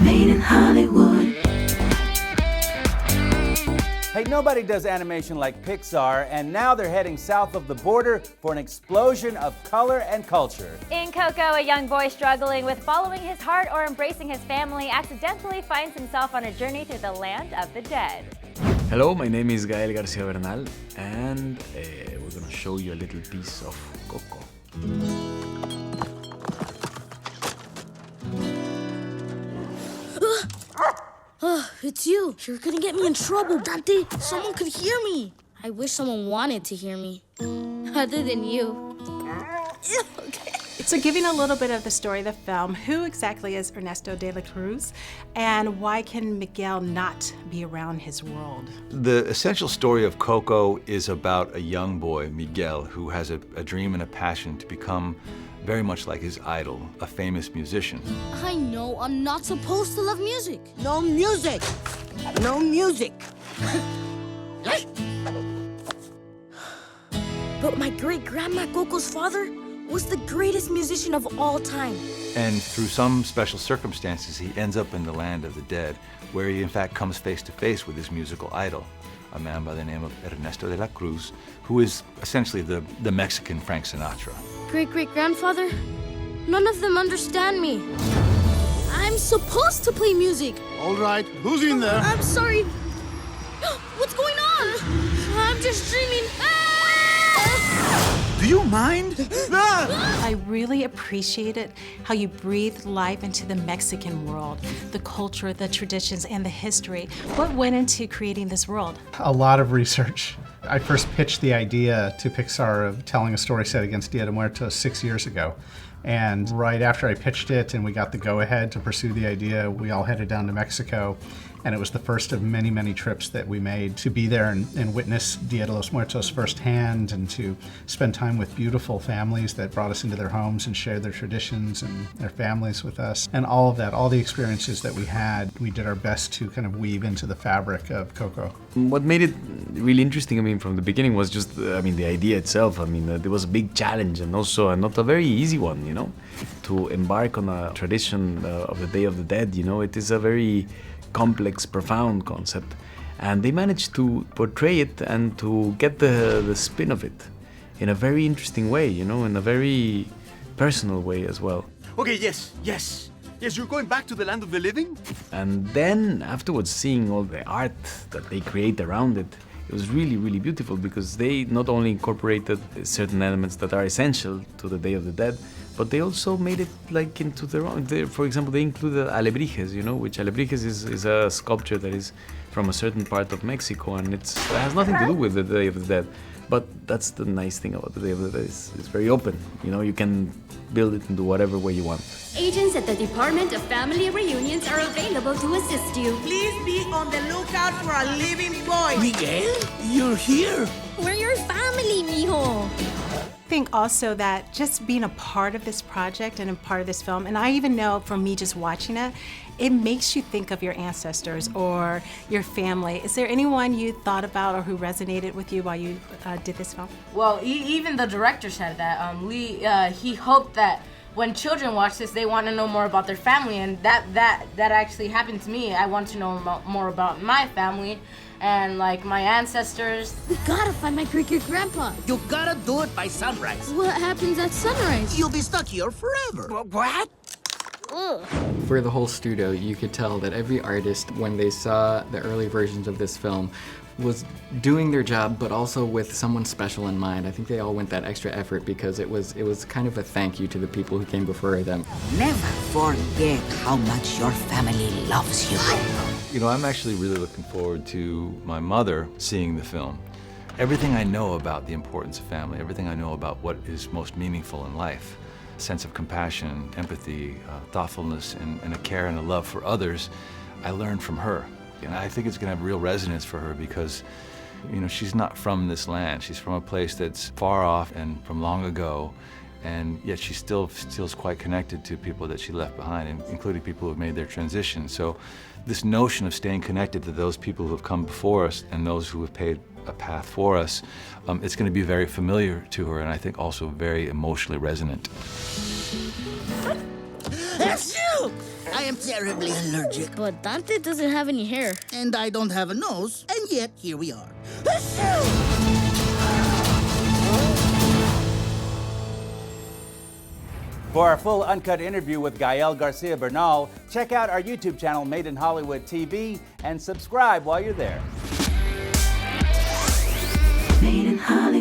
Made in Hollywood. Hey, nobody does animation like Pixar, and now they're heading south of the border for an explosion of color and culture. In Coco, a young boy struggling with following his heart or embracing his family accidentally finds himself on a journey through the land of the dead. Hello, my name is Gael Garcia Bernal, and we're gonna show you a little piece of Coco. It's you. You're gonna get me in trouble, Dante. Someone could hear me. I wish someone wanted to hear me. Other than you. Okay. So giving a little bit of the story of the film, who exactly is Ernesto de la Cruz, and why can Miguel not be around his world? The essential story of Coco is about a young boy, Miguel, who has a dream and a passion to become very much like his idol, a famous musician. I know I'm not supposed to love music. No music! No music! But my great-grandma Coco's father was the greatest musician of all time. And through some special circumstances, he ends up in the land of the dead, where he in fact comes face to face with his musical idol, a man by the name of Ernesto de la Cruz, who is essentially the Mexican Frank Sinatra. Great-great-grandfather? None of them understand me. I'm supposed to play music. All right, who's in there? I'm sorry. What's going on? I'm just dreaming. Do you mind? I really appreciated how you breathed life into the Mexican world, the culture, the traditions, and the history. What went into creating this world? A lot of research. I first pitched the idea to Pixar of telling a story set against Dia de Muertos 6 years ago. And right after I pitched it and we got the go-ahead to pursue the idea, we all headed down to Mexico. And it was the first of many, many trips that we made to be there and witness Dia de los Muertos firsthand, and to spend time with beautiful families that brought us into their homes and shared their traditions and their families with us. And all of that, all the experiences that we had, we did our best to kind of weave into the fabric of Coco. What made it really interesting, from the beginning was just, the idea itself. There was a big challenge and also not a very easy one, to embark on a tradition of the Day of the Dead. It is a very complex, profound concept, and they managed to portray it and to get the spin of it in a very interesting way, in a very personal way as well. Okay, yes, you're going back to the land of the living? And then afterwards, seeing all the art that they create around it, it was really, really beautiful, because they not only incorporated certain elements that are essential to the Day of the Dead, but they also made it like into their own. For example, they included alebrijes, which alebrijes is a sculpture that is from a certain part of Mexico, and it has nothing to do with the Day of the Dead. But that's the nice thing about the Day of the Dead. It's very open. You can build it into whatever way you want. Agents at the Department of Family Reunions are available to assist you. Please be on the lookout for a living boy. Miguel, you're here. We're your family, mijo. I think also that just being a part of this project and a part of this film, and I even know from me just watching it, it makes you think of your ancestors or your family. Is there anyone you thought about or who resonated with you while you did this film? Well, even the director said that. He hoped that when children watch this, they want to know more about their family, and that actually happened to me. I want to know more about my family and my ancestors. We gotta find my great-great-grandpa. You gotta do it by sunrise. What happens at sunrise? You'll be stuck here forever. What? Ugh. For the whole studio, you could tell that every artist, when they saw the early versions of this film, was doing their job, but also with someone special in mind. I think they all went that extra effort because it was kind of a thank you to the people who came before them. Never forget how much your family loves you. I'm actually really looking forward to my mother seeing the film. Everything I know about the importance of family, everything I know about what is most meaningful in life, a sense of compassion, empathy, thoughtfulness, and a care and a love for others, I learned from her. And I think it's going to have real resonance for her because, she's not from this land. She's from a place that's far off and from long ago, and yet she still feels quite connected to people that she left behind, including people who have made their transition. So this notion of staying connected to those people who have come before us and those who have paved a path for us, it's going to be very familiar to her, and I think also very emotionally resonant. Achoo! I am terribly allergic. But Dante doesn't have any hair. And I don't have a nose, and yet here we are. Achoo! For our full uncut interview with Gael Garcia Bernal, check out our YouTube channel, MadeinHollywoodTV, and subscribe while you're there. Made in Hollywood.